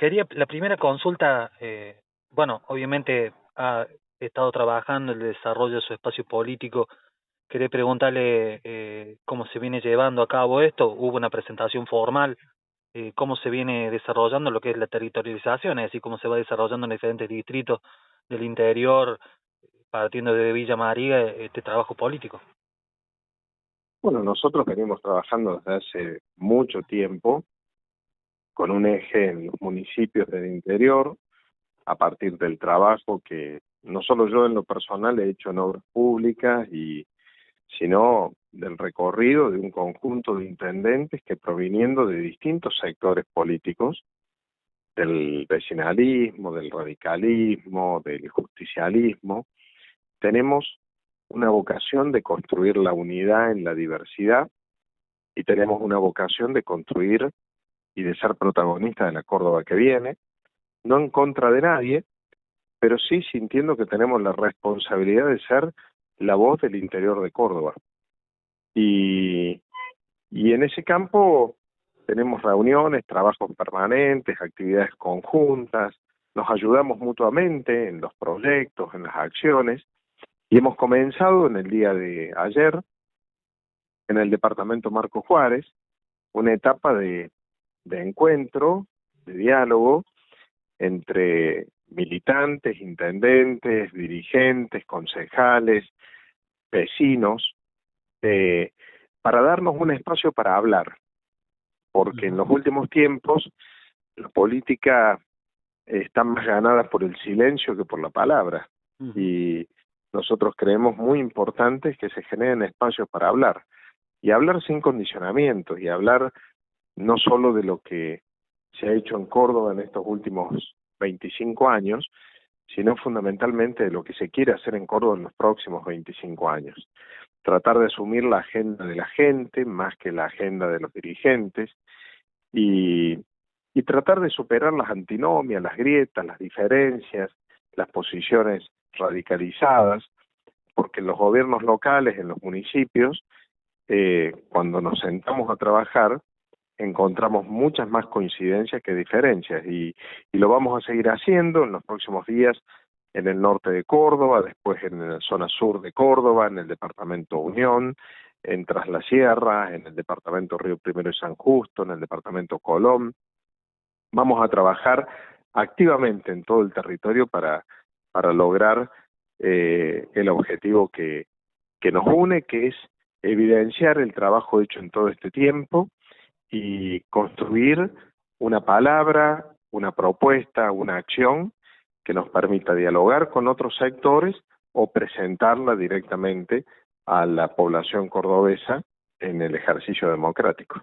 La primera consulta, bueno, obviamente ha estado trabajando en el desarrollo de su espacio político. Quería preguntarle cómo se viene llevando a cabo esto. Hubo una presentación formal, cómo se viene desarrollando lo que es la territorialización, es decir, cómo se va desarrollando en diferentes distritos del interior, partiendo de Villa María, este trabajo político. Bueno, nosotros venimos trabajando desde hace mucho tiempo con un eje en los municipios del interior, a partir del trabajo que no solo yo en lo personal he hecho en obras públicas, sino del recorrido de un conjunto de intendentes que, proviniendo de distintos sectores políticos, del vecinalismo, del radicalismo, del justicialismo, tenemos una vocación de construir la unidad en la diversidad y tenemos una vocación de construir y de ser protagonistas de la Córdoba que viene, no en contra de nadie, pero sí sintiendo que tenemos la responsabilidad de ser la voz del interior de Córdoba. Y, y en ese campo tenemos reuniones, trabajos permanentes, actividades conjuntas, nos ayudamos mutuamente en los proyectos, en las acciones, y hemos comenzado en el día de ayer, en el departamento Marco Juárez, una etapa de encuentro, de diálogo entre militantes, intendentes, dirigentes, concejales, vecinos, para darnos un espacio para hablar, porque en los últimos tiempos la política está más ganada por el silencio que por la palabra, y nosotros creemos muy importante que se generen espacios para hablar, y hablar sin condicionamientos, y hablar no solo de lo que se ha hecho en Córdoba en estos últimos 25 años, sino fundamentalmente de lo que se quiere hacer en Córdoba en los próximos 25 años. Tratar de asumir la agenda de la gente más que la agenda de los dirigentes y tratar de superar las antinomias, las grietas, las diferencias, las posiciones radicalizadas, porque en los gobiernos locales, en los municipios, cuando nos sentamos a trabajar, encontramos muchas más coincidencias que diferencias y lo vamos a seguir haciendo en los próximos días en el norte de Córdoba, después en la zona sur de Córdoba, en el departamento Unión, en Tras la Sierra, en el departamento Río Primero y San Justo, en el departamento Colón. Vamos a trabajar activamente en todo el territorio para lograr el objetivo que nos une, que es evidenciar el trabajo hecho en todo este tiempo y construir una palabra, una propuesta, una acción que nos permita dialogar con otros sectores o presentarla directamente a la población cordobesa en el ejercicio democrático.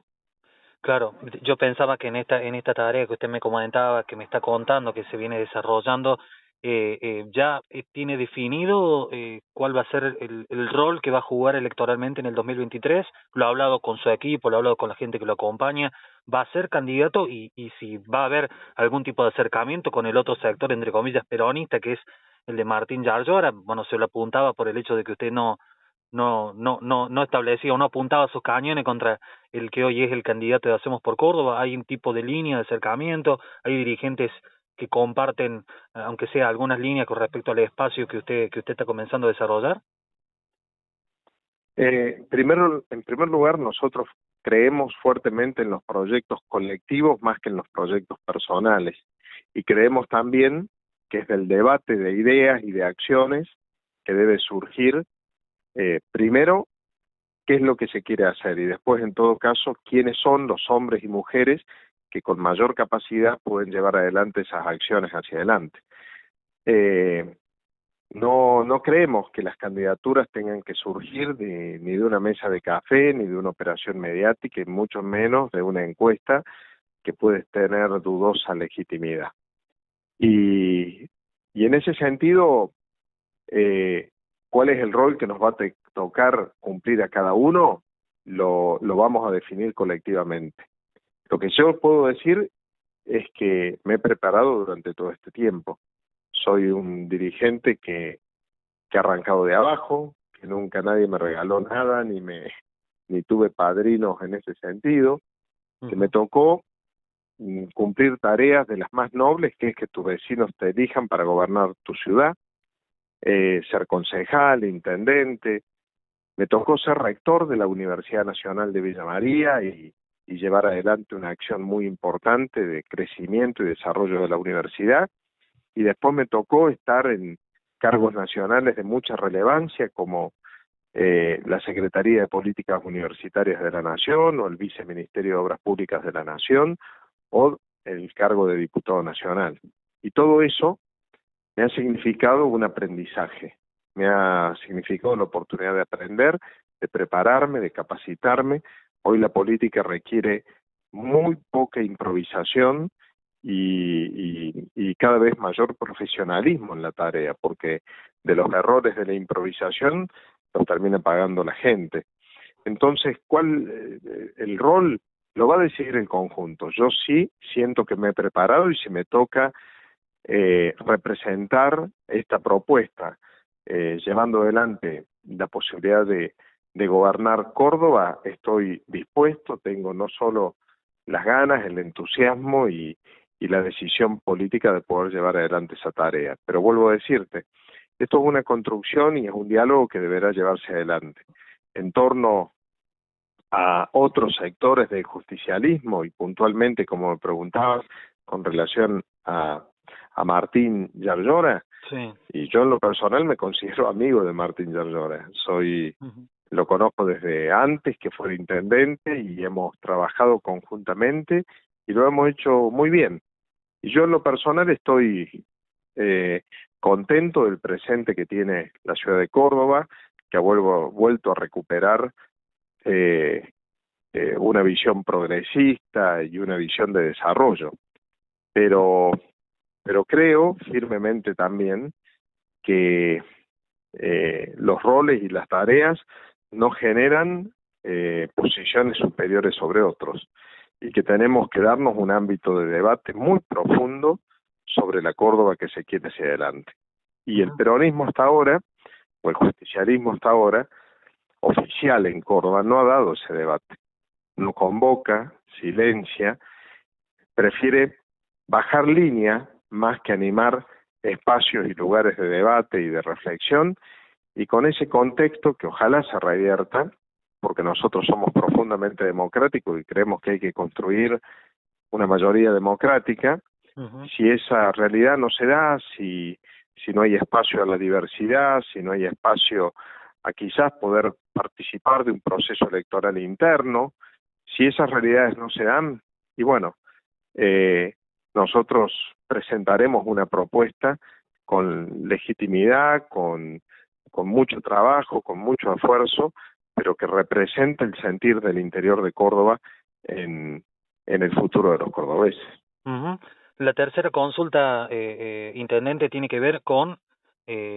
Claro, yo pensaba que en esta tarea que usted me comentaba, que me está contando, que se viene desarrollando, ya tiene definido cuál va a ser el rol que va a jugar electoralmente en el 2023. Lo ha hablado con su equipo, lo ha hablado con la gente que lo acompaña. ¿Va a ser candidato y si va a haber algún tipo de acercamiento con el otro sector, entre comillas, peronista, que es el de Martín Yarlora? Bueno, se lo apuntaba por el hecho de que usted no establecía o no apuntaba sus cañones contra el que hoy es el candidato de Hacemos por Córdoba. Hay un tipo de línea de acercamiento, hay dirigentes que comparten, aunque sea algunas líneas con respecto al espacio que usted está comenzando a desarrollar. En primer lugar, nosotros creemos fuertemente en los proyectos colectivos más que en los proyectos personales, y creemos también que es del debate de ideas y de acciones que debe surgir primero qué es lo que se quiere hacer y después, en todo caso, quiénes son los hombres y mujeres que con mayor capacidad pueden llevar adelante esas acciones hacia adelante. No creemos que las candidaturas tengan que surgir ni de una mesa de café, ni de una operación mediática, y mucho menos de una encuesta que puede tener dudosa legitimidad. Y en ese sentido, ¿cuál es el rol que nos va a tocar cumplir a cada uno? Lo vamos a definir colectivamente. Lo que yo puedo decir es que me he preparado durante todo este tiempo. Soy un dirigente que ha arrancado de abajo, que nunca nadie me regaló nada, ni tuve padrinos en ese sentido, que me tocó cumplir tareas de las más nobles, que es que tus vecinos te elijan para gobernar tu ciudad, ser concejal, intendente. Me tocó ser rector de la Universidad Nacional de Villa María y llevar adelante una acción muy importante de crecimiento y desarrollo de la universidad. Y después me tocó estar en cargos nacionales de mucha relevancia, como la Secretaría de Políticas Universitarias de la Nación o el Viceministerio de Obras Públicas de la Nación o el cargo de diputado nacional. Y todo eso me ha significado un aprendizaje, me ha significado la oportunidad de aprender, de prepararme, de capacitarme. Hoy la política requiere muy poca improvisación y cada vez mayor profesionalismo en la tarea, porque de los errores de la improvisación los termina pagando la gente. Entonces, el rol lo va a decidir el conjunto. Yo sí siento que me he preparado y si me toca representar esta propuesta, llevando adelante la posibilidad de gobernar Córdoba, estoy dispuesto, tengo no solo las ganas, el entusiasmo y la decisión política de poder llevar adelante esa tarea. Pero vuelvo a decirte, esto es una construcción y es un diálogo que deberá llevarse adelante en torno a otros sectores del justicialismo y puntualmente, como me preguntabas, con relación a Martín Yarlora. Sí. Y yo en lo personal me considero amigo de Martín Yarlora. Lo conozco desde antes que fue intendente y hemos trabajado conjuntamente y lo hemos hecho muy bien. Y yo en lo personal estoy contento del presente que tiene la ciudad de Córdoba, que ha vuelto a recuperar una visión progresista y una visión de desarrollo. Pero creo firmemente también que los roles y las tareas no generan posiciones superiores sobre otros y que tenemos que darnos un ámbito de debate muy profundo sobre la Córdoba que se quiere hacia adelante. Y el peronismo hasta ahora, o el justicialismo hasta ahora, oficial en Córdoba, no ha dado ese debate. No convoca, silencia, prefiere bajar línea más que animar espacios y lugares de debate y de reflexión, y con ese contexto que ojalá se revierta, porque nosotros somos profundamente democráticos y creemos que hay que construir una mayoría democrática. Si esa realidad no se da, si no hay espacio a la diversidad, si no hay espacio a quizás poder participar de un proceso electoral interno, si esas realidades no se dan, y bueno, nosotros presentaremos una propuesta con legitimidad, con mucho trabajo, con mucho esfuerzo, pero que represente el sentir del interior de Córdoba en el futuro de los cordobeses. La tercera consulta, intendente, tiene que ver con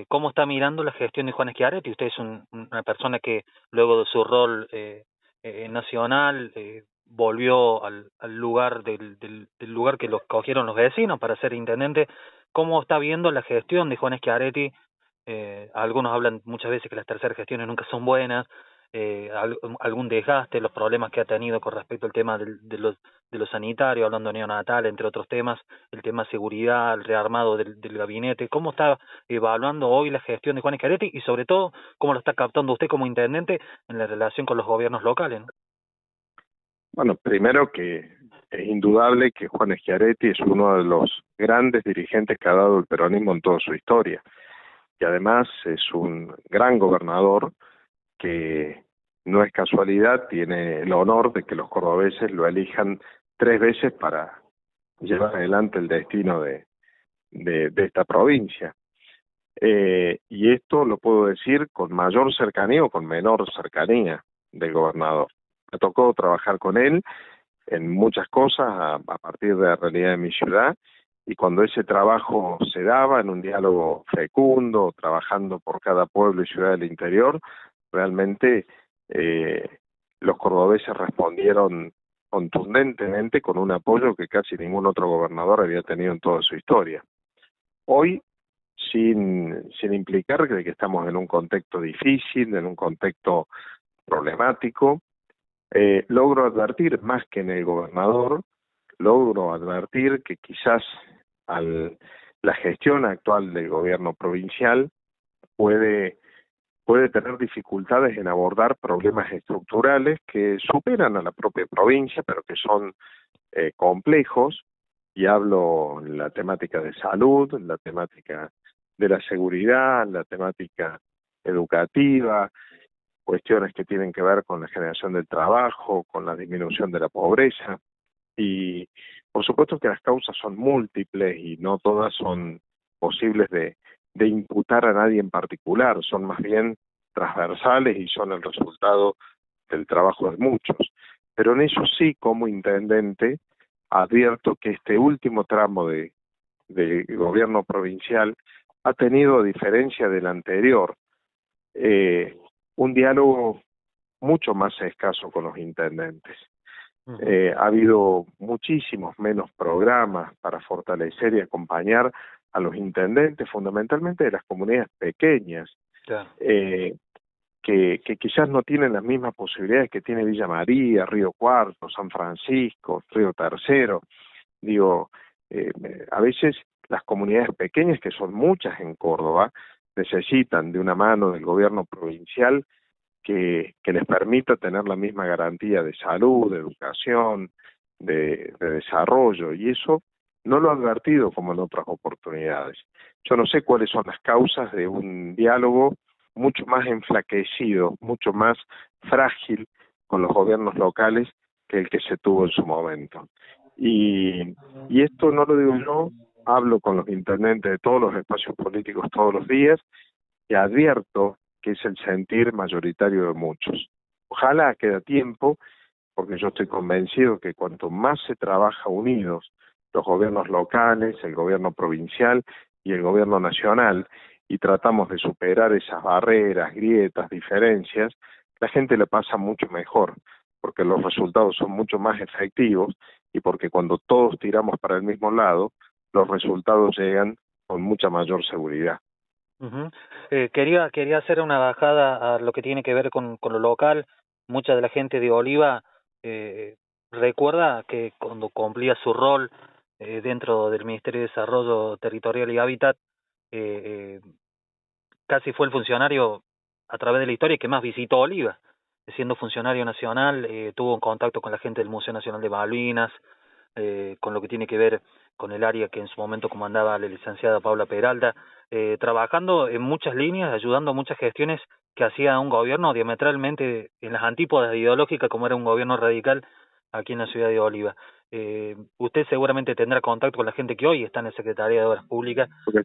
cómo está mirando la gestión de Juan Schiaretti. Usted es una persona que luego de su rol nacional volvió al lugar del lugar que los cogieron los vecinos para ser intendente. ¿Cómo está viendo la gestión de Juan Schiaretti? Algunos hablan muchas veces que las terceras gestiones nunca son buenas, algún desgaste, los problemas que ha tenido con respecto al tema de lo sanitario, hablando de neonatal, entre otros temas, el tema seguridad, el rearmado del gabinete. ¿Cómo está evaluando hoy la gestión de Juan Schiaretti y sobre todo cómo lo está captando usted como intendente en la relación con los gobiernos locales, ¿no? Bueno, primero que es indudable que Juan Schiaretti es uno de los grandes dirigentes que ha dado el peronismo en toda su historia. Y además es un gran gobernador que no es casualidad, tiene el honor de que los cordobeses lo elijan 3 veces para llevar adelante el destino de esta provincia. Y esto lo puedo decir con mayor cercanía o con menor cercanía del gobernador. Me tocó trabajar con él en muchas cosas a partir de la realidad de mi ciudad, y cuando ese trabajo se daba en un diálogo fecundo, trabajando por cada pueblo y ciudad del interior, realmente los cordobeses respondieron contundentemente con un apoyo que casi ningún otro gobernador había tenido en toda su historia. Hoy, sin implicar que estamos en un contexto difícil, en un contexto problemático, logro advertir más que en el gobernador logro advertir que quizás la gestión actual del gobierno provincial puede tener dificultades en abordar problemas estructurales que superan a la propia provincia, pero que son complejos, y hablo en la temática de salud, en la temática de la seguridad, en la temática educativa, cuestiones que tienen que ver con la generación del trabajo, con la disminución de la pobreza, y por supuesto que las causas son múltiples y no todas son posibles de imputar a nadie en particular, son más bien transversales y son el resultado del trabajo de muchos. Pero en eso sí, como intendente, advierto que este último tramo de gobierno provincial ha tenido, a diferencia del anterior, un diálogo mucho más escaso con los intendentes. Ha habido muchísimos menos programas para fortalecer y acompañar a los intendentes, fundamentalmente de las comunidades pequeñas, Claro. Que quizás no tienen las mismas posibilidades que tiene Villa María, Río Cuarto, San Francisco, Río Tercero. Digo, a veces las comunidades pequeñas, que son muchas en Córdoba, necesitan de una mano del gobierno provincial que les permita tener la misma garantía de salud, de educación, de desarrollo, y eso no lo he advertido como en otras oportunidades. Yo no sé cuáles son las causas de un diálogo mucho más enflaquecido, mucho más frágil con los gobiernos locales que el que se tuvo en su momento. Y esto no lo digo yo, hablo con los intendentes de todos los espacios políticos todos los días y advierto que es el sentir mayoritario de muchos. Ojalá quede tiempo, porque yo estoy convencido que cuanto más se trabaja unidos, los gobiernos locales, el gobierno provincial y el gobierno nacional, y tratamos de superar esas barreras, grietas, diferencias, la gente le pasa mucho mejor, porque los resultados son mucho más efectivos y porque cuando todos tiramos para el mismo lado, los resultados llegan con mucha mayor seguridad. Quería hacer una bajada a lo que tiene que ver con lo local. Mucha de la gente de Oliva recuerda que cuando cumplía su rol dentro del Ministerio de Desarrollo Territorial y Hábitat, casi fue el funcionario a través de la historia que más visitó Oliva. Siendo funcionario nacional, tuvo un contacto con la gente del Museo Nacional de Malvinas, con lo que tiene que ver con el área que en su momento comandaba la licenciada Paula Peralta, trabajando en muchas líneas, ayudando a muchas gestiones que hacía un gobierno diametralmente en las antípodas ideológicas, como era un gobierno radical aquí en la ciudad de Oliva. Usted seguramente tendrá contacto con la gente que hoy está en la Secretaría de Obras Públicas. Porque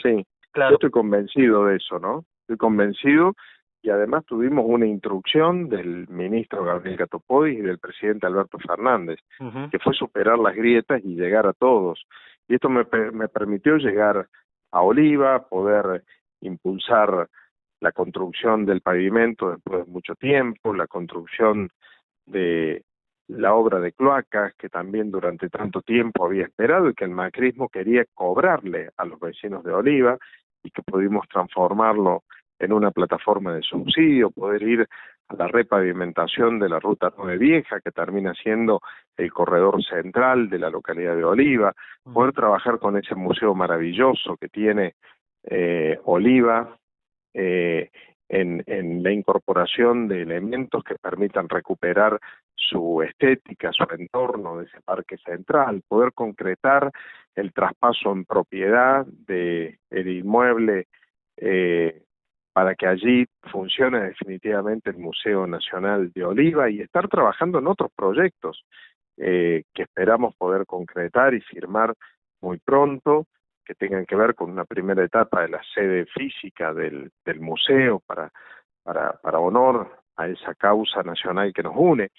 sí, Claro. Yo estoy convencido de eso, ¿no? Estoy convencido, y además tuvimos una instrucción del ministro Gabriel Catopodis y del presidente Alberto Fernández, que fue superar las grietas y llegar a todos. Y esto me permitió llegar a Oliva, poder impulsar la construcción del pavimento después de mucho tiempo, la construcción de la obra de cloacas que también durante tanto tiempo había esperado y que el macrismo quería cobrarle a los vecinos de Oliva, y que pudimos transformarlo en una plataforma de subsidio, poder ir a la repavimentación de la Ruta 9 Vieja, que termina siendo el corredor central de la localidad de Oliva, poder trabajar con ese museo maravilloso que tiene Oliva, en la incorporación de elementos que permitan recuperar su estética, su entorno de ese parque central, poder concretar el traspaso en propiedad del inmueble para que allí funcione definitivamente el Museo Nacional de Oliva, y estar trabajando en otros proyectos que esperamos poder concretar y firmar muy pronto, que tengan que ver con una primera etapa de la sede física del museo para honor a esa causa nacional que nos une.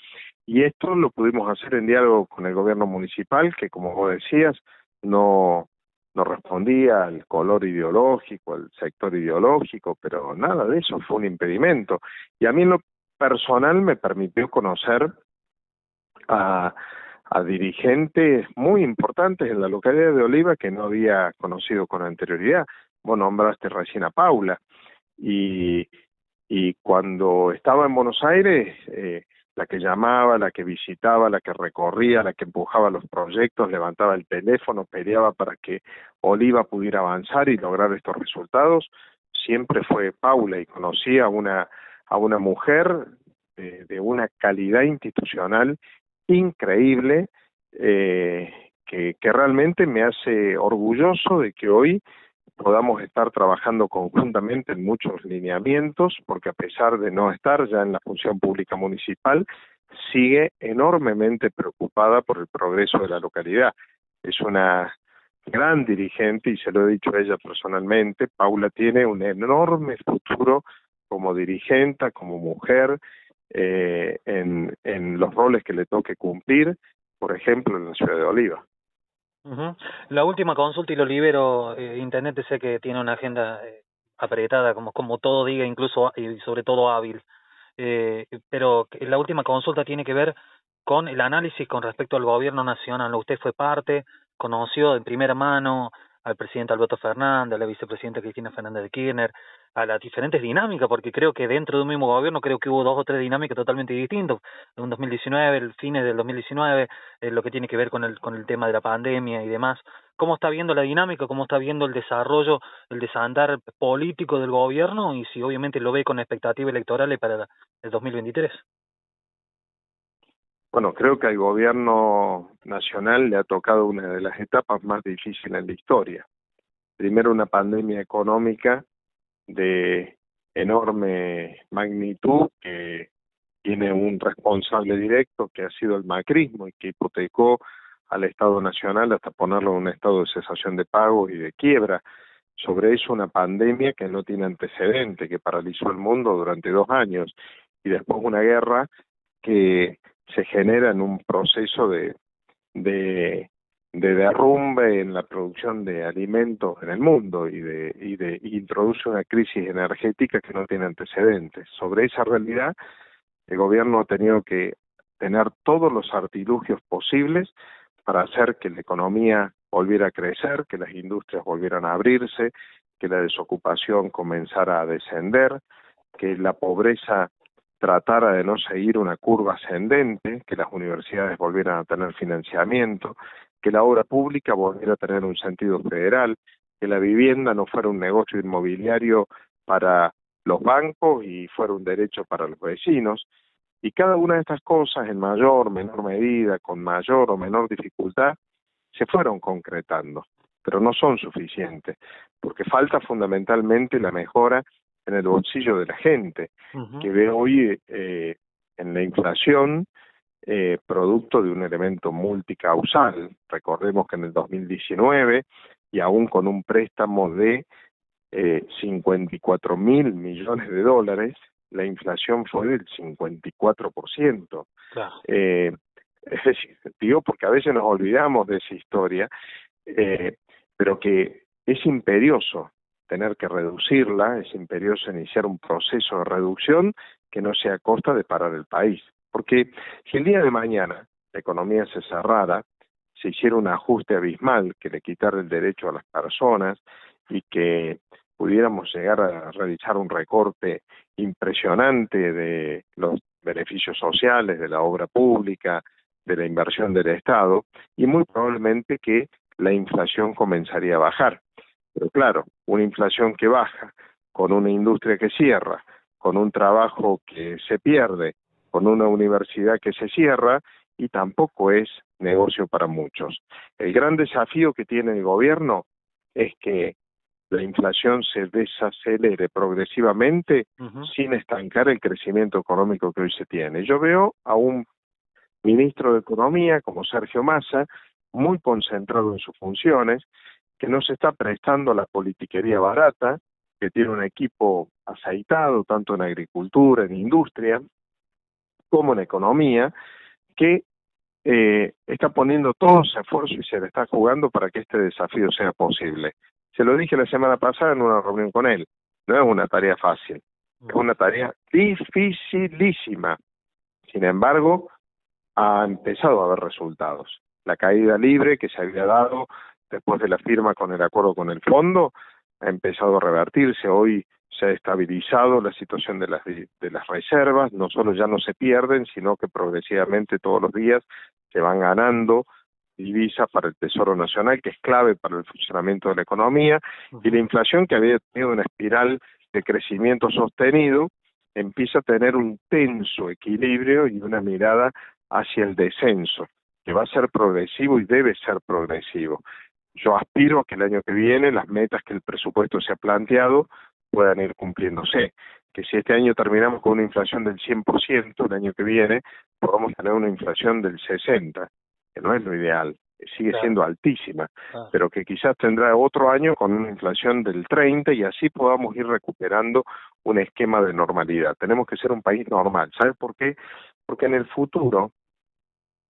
Y esto lo pudimos hacer en diálogo con el gobierno municipal, que como vos decías, no respondía al color ideológico, al sector ideológico, pero nada de eso fue un impedimento. Y a mí en lo personal me permitió conocer a dirigentes muy importantes en la localidad de Oliva que no había conocido con anterioridad. Vos nombraste recién a Paula, y cuando estaba en Buenos Aires la que llamaba, la que visitaba, la que recorría, la que empujaba los proyectos, levantaba el teléfono, peleaba para que Oliva pudiera avanzar y lograr estos resultados, siempre fue Paula, y conocí a una mujer de una calidad institucional increíble, que realmente me hace orgulloso de que hoy podamos estar trabajando conjuntamente en muchos lineamientos, porque a pesar de no estar ya en la función pública municipal, sigue enormemente preocupada por el progreso de la localidad. Es una gran dirigente y se lo he dicho a ella personalmente. Paula tiene un enorme futuro como dirigente, como mujer, en los roles que le toque cumplir, por ejemplo, en la ciudad de Oliva. Ujú. La última consulta y lo libero, Intendente, sé que tiene una agenda apretada, como todo diga, incluso y sobre todo hábil, pero la última consulta tiene que ver con el análisis con respecto al gobierno nacional. Usted fue parte, conoció de primera mano al presidente Alberto Fernández, a la vicepresidenta Cristina Fernández de Kirchner, a las diferentes dinámicas, porque creo que dentro de un mismo gobierno creo que hubo 2 o 3 dinámicas totalmente distintas. En 2019, el fines del 2019, lo que tiene que ver con el tema de la pandemia y demás. ¿Cómo está viendo la dinámica? ¿Cómo está viendo el desarrollo, el desandar político del gobierno? Y si obviamente lo ve con expectativas electorales para el 2023. Bueno, creo que al gobierno nacional le ha tocado una de las etapas más difíciles en la historia. Primero, una pandemia económica de enorme magnitud que tiene un responsable directo que ha sido el macrismo y que hipotecó al Estado Nacional hasta ponerlo en un estado de cesación de pagos y de quiebra. Sobre eso, una pandemia que no tiene antecedente, que paralizó el mundo durante 2 años, y después una guerra que se genera en un proceso de, de derrumbe en la producción de alimentos en el mundo y introduce una crisis energética que no tiene antecedentes. Sobre esa realidad, el gobierno ha tenido que tener todos los artilugios posibles para hacer que la economía volviera a crecer, que las industrias volvieran a abrirse, que la desocupación comenzara a descender, que la pobreza tratara de no seguir una curva ascendente, que las universidades volvieran a tener financiamiento, que la obra pública volviera a tener un sentido federal, que la vivienda no fuera un negocio inmobiliario para los bancos y fuera un derecho para los vecinos. Y cada una de estas cosas, en mayor o menor medida, con mayor o menor dificultad, se fueron concretando, pero no son suficientes, porque falta fundamentalmente la mejora en el bolsillo de la gente, que ve hoy en la inflación producto de un elemento multicausal. Recordemos que en el 2019, y aún con un préstamo de 54.000 millones de dólares, la inflación fue del 54%. Claro. Es decir, digo porque a veces nos olvidamos de esa historia, pero que es imperioso tener que reducirla, es imperioso iniciar un proceso de reducción que no sea a costa de parar el país. Porque si el día de mañana la economía se cerrara, se hiciera un ajuste abismal que le quitara el derecho a las personas y que pudiéramos llegar a realizar un recorte impresionante de los beneficios sociales, de la obra pública, de la inversión del Estado, y muy probablemente que la inflación comenzaría a bajar. Pero claro, una inflación que baja, con una industria que cierra, con un trabajo que se pierde, con una universidad que se cierra, y tampoco es negocio para muchos. El gran desafío que tiene el gobierno es que la inflación se desacelere progresivamente sin estancar el crecimiento económico que hoy se tiene. Yo veo a un ministro de Economía como Sergio Massa, muy concentrado en sus funciones, que no se está prestando a la politiquería barata, que tiene un equipo aceitado tanto en agricultura, en industria, como en economía, que está poniendo todo su esfuerzo y se le está jugando para que este desafío sea posible. Se lo dije la semana pasada en una reunión con él, no es una tarea fácil, es una tarea dificilísima. Sin embargo, ha empezado a haber resultados. La caída libre que se había dado después de la firma con el acuerdo con el fondo ha empezado a revertirse. Hoy se ha estabilizado la situación de las reservas, no solo ya no se pierden, sino que progresivamente todos los días se van ganando divisas para el Tesoro Nacional, que es clave para el funcionamiento de la economía, y la inflación, que había tenido una espiral de crecimiento sostenido, empieza a tener un tenso equilibrio y una mirada hacia el descenso, que va a ser progresivo y debe ser progresivo. Yo aspiro a que el año que viene las metas que el presupuesto se ha planteado puedan ir cumpliéndose, que si este año terminamos con una inflación del 100%, el año que viene podamos tener una inflación del 60%, que no es lo ideal, sigue siendo altísima, pero que quizás tendrá otro año con una inflación del 30% y así podamos ir recuperando un esquema de normalidad. Tenemos que ser un país normal. ¿Sabes por qué? Porque en el futuro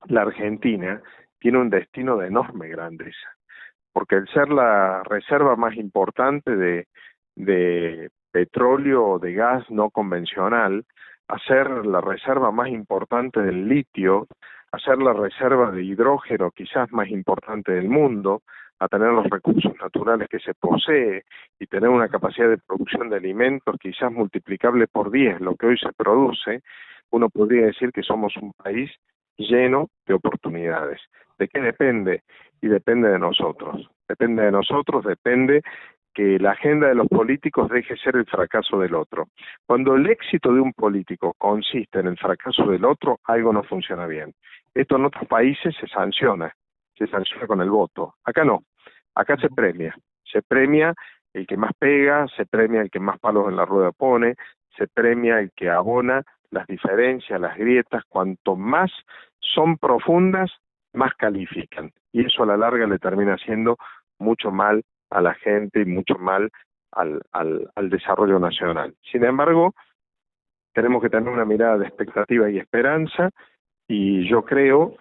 la Argentina tiene un destino de enorme grandeza, porque el ser la reserva más importante de petróleo o de gas no convencional, a ser la reserva más importante del litio, a ser la reserva de hidrógeno quizás más importante del mundo, a tener los recursos naturales que se posee y tener una capacidad de producción de alimentos quizás multiplicable por 10 lo que hoy se produce, uno podría decir que somos un país lleno de oportunidades. ¿De qué depende? Y depende de nosotros. Depende de nosotros, depende que la agenda de los políticos deje ser el fracaso del otro. Cuando el éxito de un político consiste en el fracaso del otro, algo no funciona bien. Esto en otros países se sanciona con el voto. Acá no, acá se premia el que más pega, se premia el que más palos en la rueda pone, se premia el que abona las diferencias, las grietas, cuanto más son profundas, más califican. Y eso a la larga le termina haciendo mucho mal a la gente y mucho mal al desarrollo nacional. Sin embargo, tenemos que tener una mirada de expectativa y esperanza, y yo creo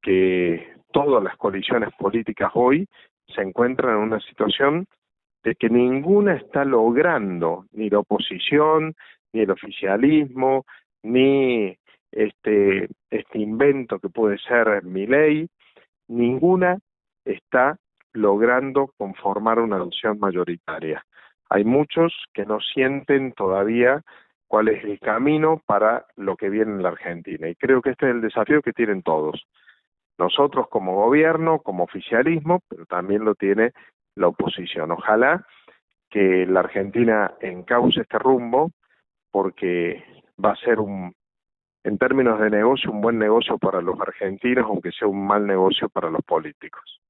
que todas las coaliciones políticas hoy se encuentran en una situación de que ninguna está logrando, ni la oposición, ni el oficialismo, ni este invento que puede ser Milei, ninguna está logrando conformar una adopción mayoritaria. Hay muchos que no sienten todavía cuál es el camino para lo que viene en la Argentina, y creo que este es el desafío que tienen todos. Nosotros como gobierno, como oficialismo, pero también lo tiene la oposición. Ojalá que la Argentina encauce este rumbo, porque va a ser en términos de negocio, un buen negocio para los argentinos, aunque sea un mal negocio para los políticos.